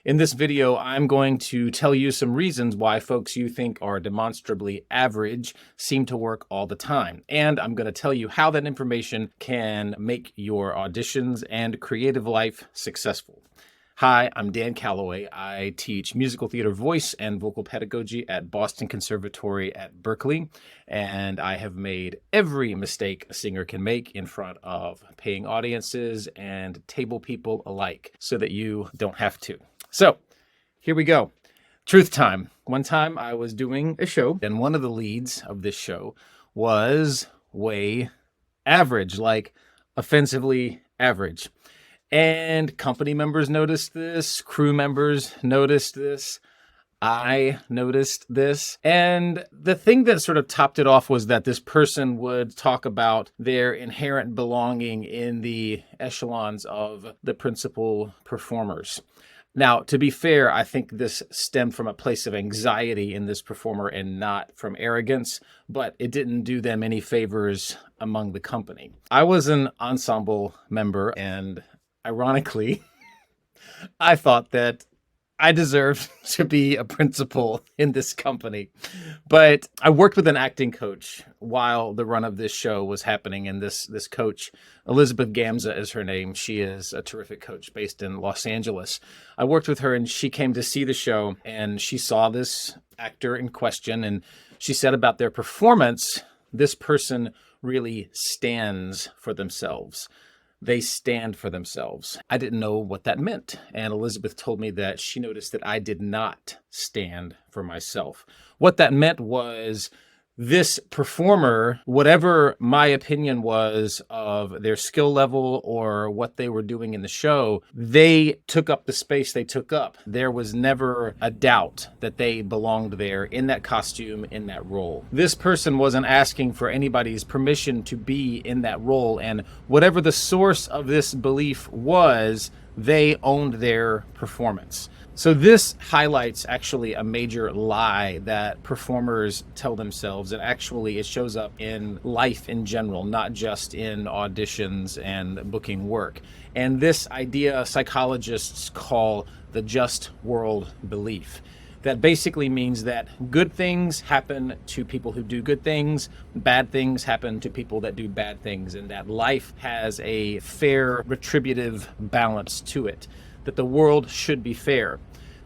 In this video, I'm going to tell you some reasons why folks you think are demonstrably average seem to work all the time. And I'm going to tell you how that information can make your auditions and creative life successful. Hi, I'm Dan Calloway. I teach musical theater voice and vocal pedagogy at Boston Conservatory at Berkeley, and I have made every mistake a singer can make in front of paying audiences and table people alike so that you don't have to. So here we go. Truth time. One time I was doing a show, and one of the leads of this show was way average, like offensively average. And company members noticed this, crew members noticed this, I noticed this. And the thing that sort of topped it off was that this person would talk about their inherent belonging in the echelons of the principal performers. Now, to be fair, I think this stemmed from a place of anxiety in this performer and not from arrogance, but it didn't do them any favors among the company. I was an ensemble member, and ironically, I thought that I deserved to be a principal in this company. But I worked with an acting coach while the run of this show was happening. And this coach, Elizabeth Gamza is her name. She is a terrific coach based in Los Angeles. I worked with her and she came to see the show and she saw this actor in question. And she said about their performance, this person really stands for themselves. They stand for themselves. I didn't know what that meant. And Elizabeth told me that she noticed that I did not stand for myself. What that meant was this performer, whatever my opinion was of their skill level or what they were doing in the show, they took up the space they took up. There was never a doubt that they belonged there in that costume, in that role. This person wasn't asking for anybody's permission to be in that role. And whatever the source of this belief was, they owned their performance. So this highlights actually a major lie that performers tell themselves. And actually it shows up in life in general, not just in auditions and booking work. And this idea psychologists call the just world belief. That basically means that good things happen to people who do good things, bad things happen to people that do bad things, and that life has a fair retributive balance to it, that the world should be fair.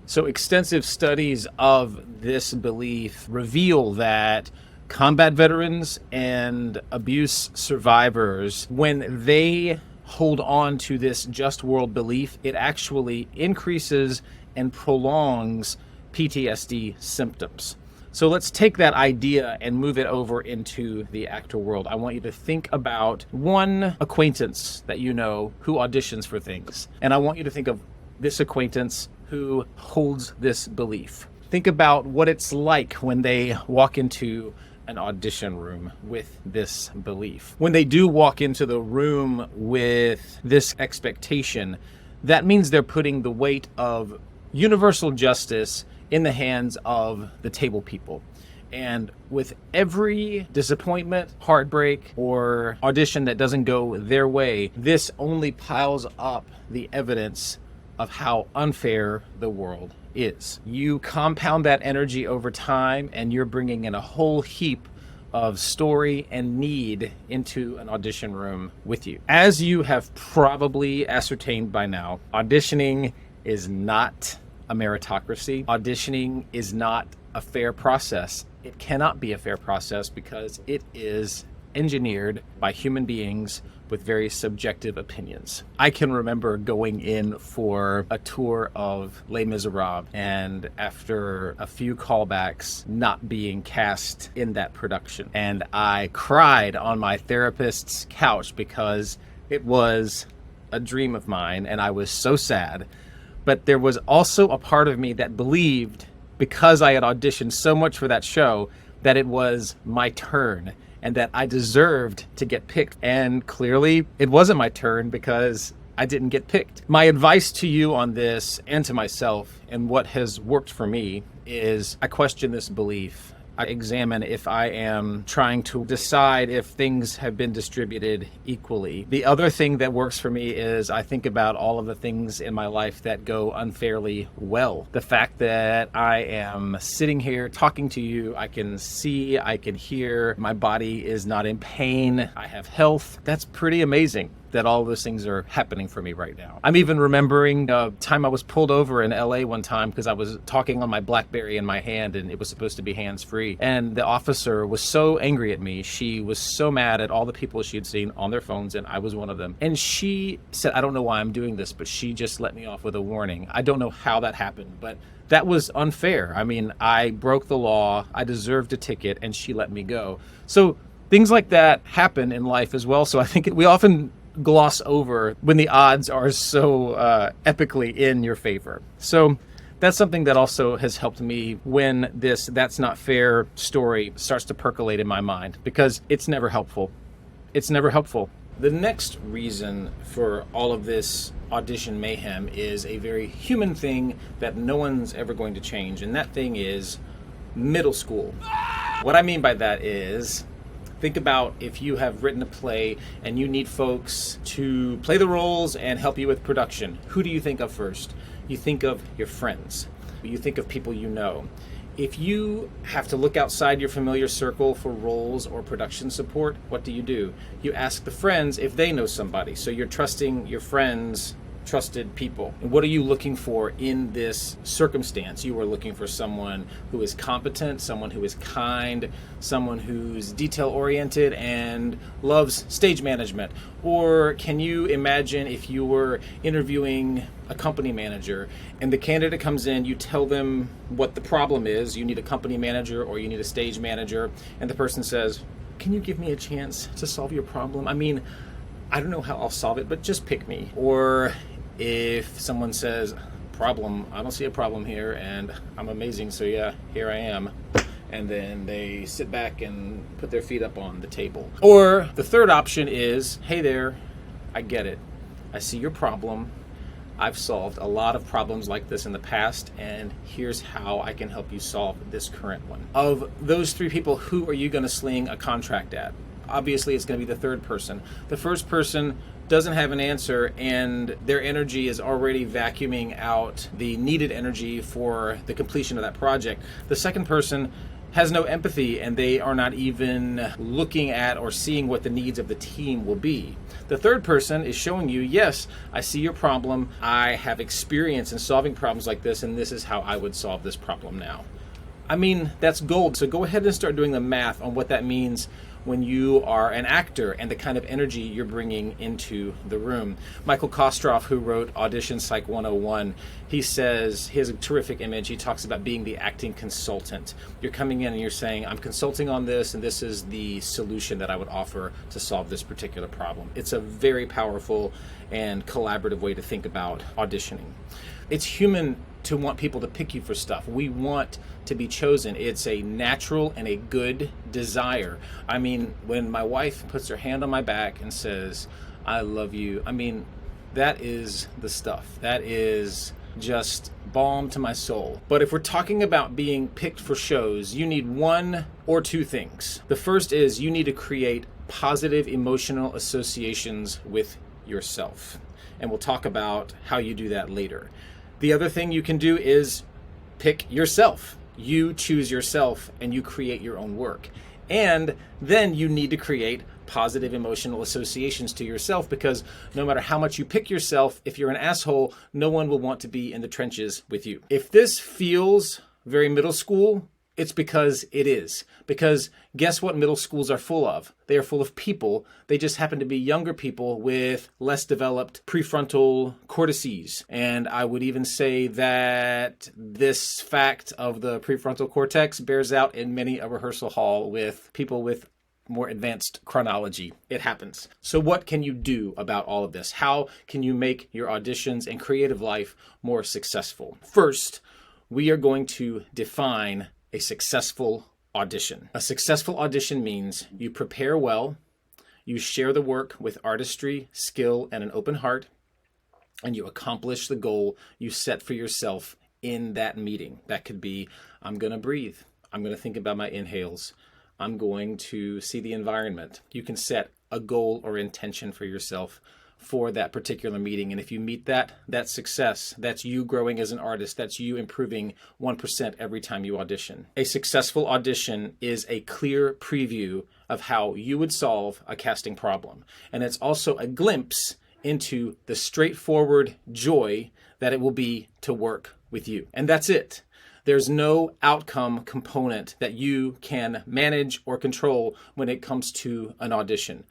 So extensive studies of this belief reveal that combat veterans and abuse survivors, when they hold on to this just world belief, it actually increases and prolongs PTSD symptoms. So let's take that idea and move it over into the actor world. I want you to think about one acquaintance that you know who auditions for things. And I want you to think of this acquaintance who holds this belief. Think about what it's like when they walk into an audition room with this belief. When they do walk into the room with this expectation, that means they're putting the weight of universal justice in the hands of the table people. And with every disappointment, heartbreak, or audition that doesn't go their way, this only piles up the evidence of how unfair the world is. You compound that energy over time and you're bringing in a whole heap of story and need into an audition room with you. As you have probably ascertained by now, auditioning is not a meritocracy. Auditioning is not a fair process. It cannot be a fair process because it is engineered by human beings with very subjective opinions. I can remember going in for a tour of Les Miserables and after a few callbacks not being cast in that production. And I cried on my therapist's couch because it was a dream of mine and I was so sad. But there was also a part of me that believed, because I had auditioned so much for that show, that it was my turn and that I deserved to get picked. And clearly it wasn't my turn because I didn't get picked. My advice to you on this and to myself and what has worked for me is I question this belief. I examine if I am trying to decide if things have been distributed equally. The other thing that works for me is I think about all of the things in my life that go unfairly well. The fact that I am sitting here talking to you, I can see, I can hear, my body is not in pain, I have health. That's pretty amazing that all of those things are happening for me right now. I'm even remembering a time I was pulled over in LA one time because I was talking on my BlackBerry in my hand and it was supposed to be hands-free. And the officer was so angry at me. She was so mad at all the people she had seen on their phones, and I was one of them. And she said, I don't know why I'm doing this, but she just let me off with a warning. I don't know how that happened, but that was unfair. I mean, I broke the law, I deserved a ticket, and she let me go. So things like that happen in life as well. So I think we often gloss over when the odds are so epically in your favor. So that's something that also has helped me when this "that's not fair" story starts to percolate in my mind, because it's never helpful. It's never helpful. The next reason for all of this audition mayhem is a very human thing that no one's ever going to change, and that thing is middle school. What I mean by that is, think about if you have written a play and you need folks to play the roles and help you with production. Who do you think of first? You think of your friends. You think of people you know. If you have to look outside your familiar circle for roles or production support, what do? You ask the friends if they know somebody. So you're trusting your friends' trusted people. And what are you looking for in this circumstance? You are looking for someone who is competent, someone who is kind, someone who's detail-oriented and loves stage management. Or can you imagine if you were interviewing a company manager and the candidate comes in, you tell them what the problem is, you need a company manager or you need a stage manager, and the person says, can you give me a chance to solve your problem? I mean, I don't know how I'll solve it, but just pick me. Or if someone says, problem, I don't see a problem here and I'm amazing, so yeah, here I am. And then they sit back and put their feet up on the table. Or the third option is, hey there, I get it. I see your problem. I've solved a lot of problems like this in the past, and here's how I can help you solve this current one. Of those three people, who are you going to sling a contract at? Obviously, it's going to be the third person. The first person doesn't have an answer, and their energy is already vacuuming out the needed energy for the completion of that project. The second person has no empathy, and they are not even looking at or seeing what the needs of the team will be. The third person is showing you, yes, I see your problem, I have experience in solving problems like this, and this is how I would solve this problem now. I mean, that's gold. So go ahead and start doing the math on what that means when you are an actor and the kind of energy you're bringing into the room. Michael Kostroff, who wrote Audition Psych 101, he says, he has a terrific image. He talks about being the acting consultant. You're coming in and you're saying, I'm consulting on this, and this is the solution that I would offer to solve this particular problem. It's a very powerful and collaborative way to think about auditioning. It's human to want people to pick you for stuff. We want to be chosen. It's a natural and a good desire. I mean, when my wife puts her hand on my back and says, I love you, I mean, that is the stuff. That is just balm to my soul. But if we're talking about being picked for shows, you need one or two things. The first is you need to create positive emotional associations with yourself. And we'll talk about how you do that later. The other thing you can do is pick yourself. You choose yourself and you create your own work. And then you need to create positive emotional associations to yourself, because no matter how much you pick yourself, if you're an asshole, no one will want to be in the trenches with you. If this feels very middle school, it's because it is. Because guess what middle schools are full of? They are full of people. They just happen to be younger people with less developed prefrontal cortices. And I would even say that this fact of the prefrontal cortex bears out in many a rehearsal hall with people with more advanced chronology. It happens. So what can you do about all of this? How can you make your auditions and creative life more successful? First, we are going to define a successful audition. A successful audition means you prepare well, you share the work with artistry, skill, and an open heart, and you accomplish the goal you set for yourself in that meeting. That could be, I'm going to breathe. I'm going to think about my inhales. I'm going to see the environment. You can set a goal or intention for yourself for that particular meeting. And if you meet that, that's success. That's you growing as an artist. That's you improving 1% every time you audition. A successful audition is a clear preview of how you would solve a casting problem. And it's also a glimpse into the straightforward joy that it will be to work with you. And that's it. There's no outcome component that you can manage or control when it comes to an audition.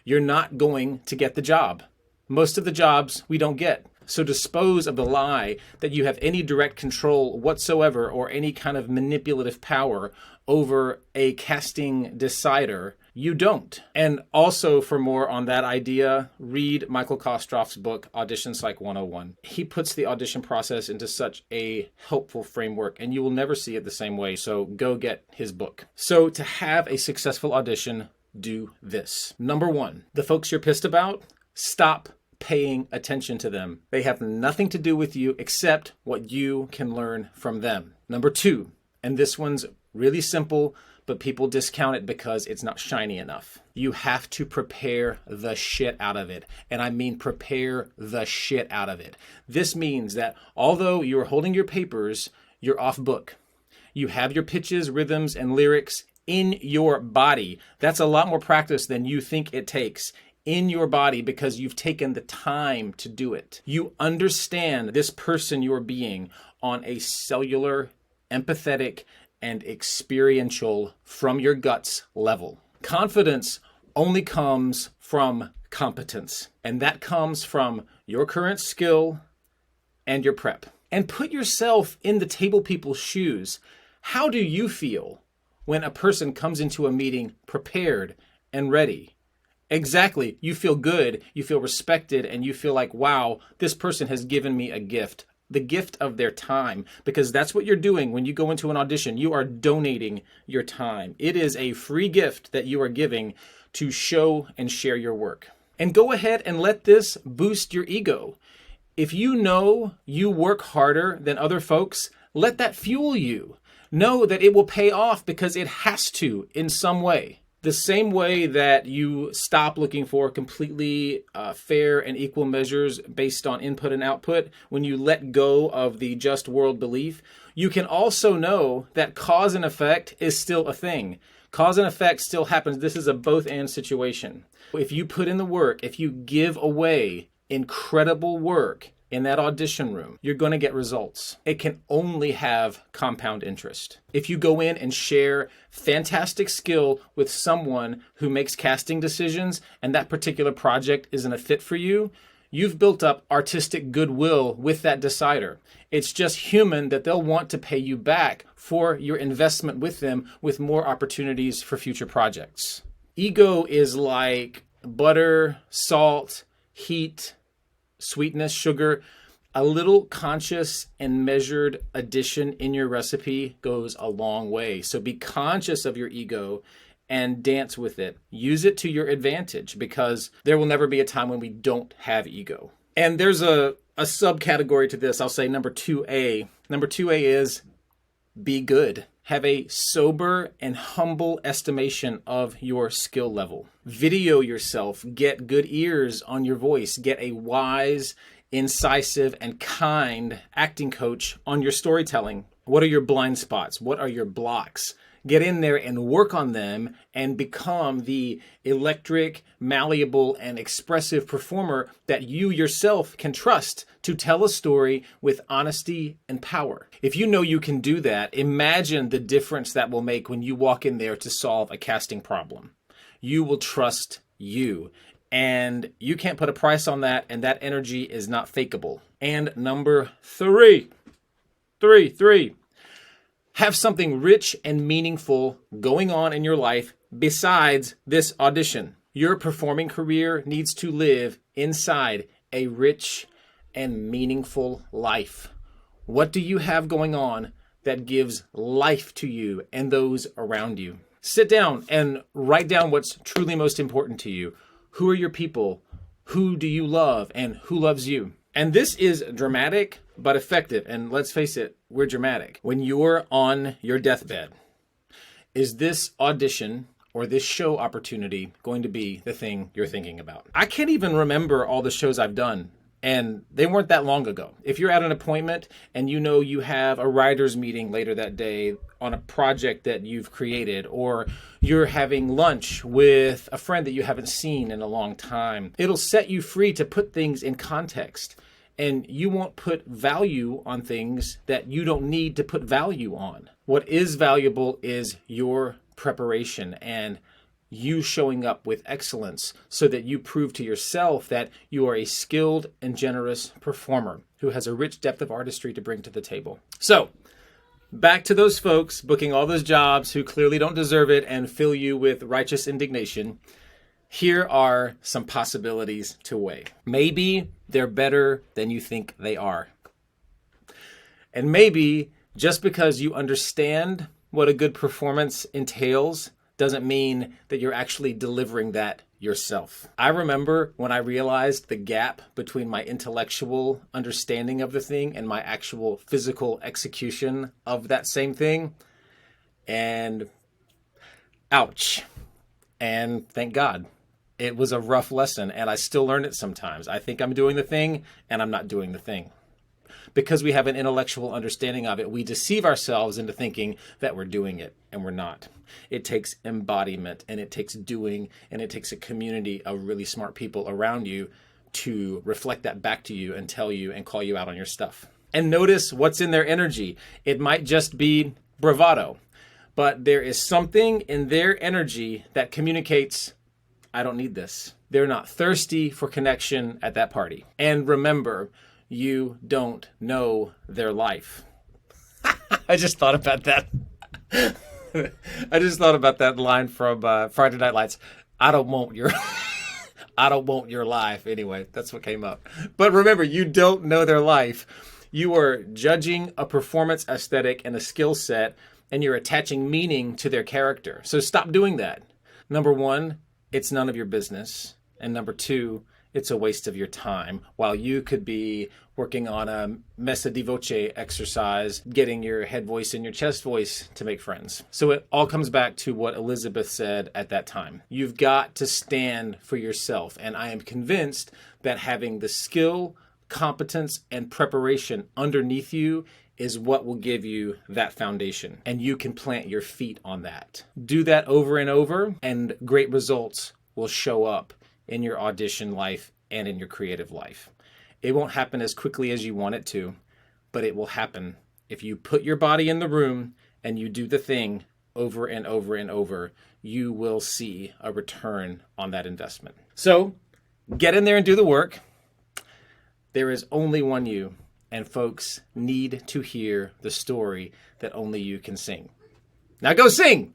You're not going to get the job. Most of the jobs we don't get. So dispose of the lie that you have any direct control whatsoever or any kind of manipulative power over a casting decider. You don't. And also, for more on that idea, read Michael Kostroff's book, Audition Psych 101. He puts the audition process into such a helpful framework, and you will never see it the same way. So go get his book. So to have a successful audition, do this. Number one, the folks you're pissed about, stop paying attention to them. They have nothing to do with you except what you can learn from them. Number two, and this one's really simple, but people discount it because it's not shiny enough. You have to prepare the shit out of it. And I mean prepare the shit out of it. This means that although you're holding your papers, you're off book. You have your pitches, rhythms, and lyrics in your body. That's a lot more practice than you think it takes. In your body, because you've taken the time to do it. You understand this person you're being on a cellular, empathetic, and experiential from your guts level. Confidence only comes from competence, and that comes from your current skill and your prep. And put yourself in the table people's shoes. How do you feel when a person comes into a meeting prepared and ready? Exactly. You feel good, you feel respected, and you feel like, wow, this person has given me a gift, the gift of their time, because that's what you're doing when you go into an audition. You are donating your time. It is a free gift that you are giving to show and share your work. And go ahead and let this boost your ego. If you know you work harder than other folks, let that fuel you. Know that it will pay off because it has to in some way. The same way that you stop looking for completely fair and equal measures based on input and output, when you let go of the just world belief, you can also know that cause and effect is still a thing. Cause and effect still happens. This is a both and situation. If you put in the work, if you give away incredible work in that audition room, you're going to get results. It can only have compound interest. If you go in and share fantastic skill with someone who makes casting decisions and that particular project isn't a fit for you, you've built up artistic goodwill with that decider. It's just human that they'll want to pay you back for your investment with them with more opportunities for future projects. Ego is like butter, salt, heat, sweetness, sugar. A little conscious and measured addition in your recipe goes a long way. So be conscious of your ego and dance with it. Use it to your advantage, because there will never be a time when we don't have ego. And there's a subcategory to this. I'll say number 2A. Number 2A is be good. Have a sober and humble estimation of your skill level. Video yourself. Get good ears on your voice. Get a wise, incisive, and kind acting coach on your storytelling. What are your blind spots? What are your blocks? Get in there and work on them and become the electric, malleable, and expressive performer that you yourself can trust to tell a story with honesty and power. If you know you can do that, imagine the difference that will make when you walk in there to solve a casting problem. You will trust you. And you can't put a price on that, and that energy is not fakeable. And number 3. Have something rich and meaningful going on in your life besides this audition. Your performing career needs to live inside a rich and meaningful life. What do you have going on that gives life to you and those around you? Sit down and write down what's truly most important to you. Who are your people? Who do you love? And who loves you? And this is dramatic, but effective. And let's face it, we're dramatic. When you're on your deathbed, Is this audition or this show opportunity going to be the thing you're thinking about? I can't even remember all the shows I've done, and they weren't that long ago. If you're at an appointment and you know you have a writer's meeting later that day on a project that you've created, or you're having lunch with a friend that you haven't seen in a long time, it'll set you free to put things in context. And you won't put value on things that you don't need to put value on. What is valuable is your preparation and you showing up with excellence so that you prove to yourself that you are a skilled and generous performer who has a rich depth of artistry to bring to the table. So, back to those folks booking all those jobs who clearly don't deserve it and fill you with righteous indignation. Here are some possibilities to weigh. Maybe they're better than you think they are. And maybe just because you understand what a good performance entails doesn't mean that you're actually delivering that yourself. I remember when I realized the gap between my intellectual understanding of the thing and my actual physical execution of that same thing. And ouch. And thank God. It was a rough lesson, and I still learn it sometimes. I think I'm doing the thing, and I'm not doing the thing. Because we have an intellectual understanding of it, we deceive ourselves into thinking that we're doing it, and we're not. It takes embodiment, and it takes doing, and it takes a community of really smart people around you to reflect that back to you and tell you and call you out on your stuff. And notice what's in their energy. It might just be bravado, but there is something in their energy that communicates, I don't need this. They're not thirsty for connection at that party. And remember, you don't know their life. I just thought about that. I just thought about that line from Friday Night Lights. I don't want your I don't want your life. Anyway, that's what came up. But remember, you don't know their life. You are judging a performance aesthetic and a skill set, and you're attaching meaning to their character. So stop doing that. Number one, it's none of your business. And number two, it's a waste of your time while you could be working on a messa di voce exercise, getting your head voice and your chest voice to make friends. So it all comes back to what Elizabeth said at that time. You've got to stand for yourself. And I am convinced that having the skill, competence, and preparation underneath you is what will give you that foundation. And you can plant your feet on that. Do that over and over, and great results will show up in your audition life and in your creative life. It won't happen as quickly as you want it to, but it will happen if you put your body in the room and you do the thing over and over and over. You will see a return on that investment. So get in there and do the work. There is only one you. And folks need to hear the story that only you can sing. Now go sing!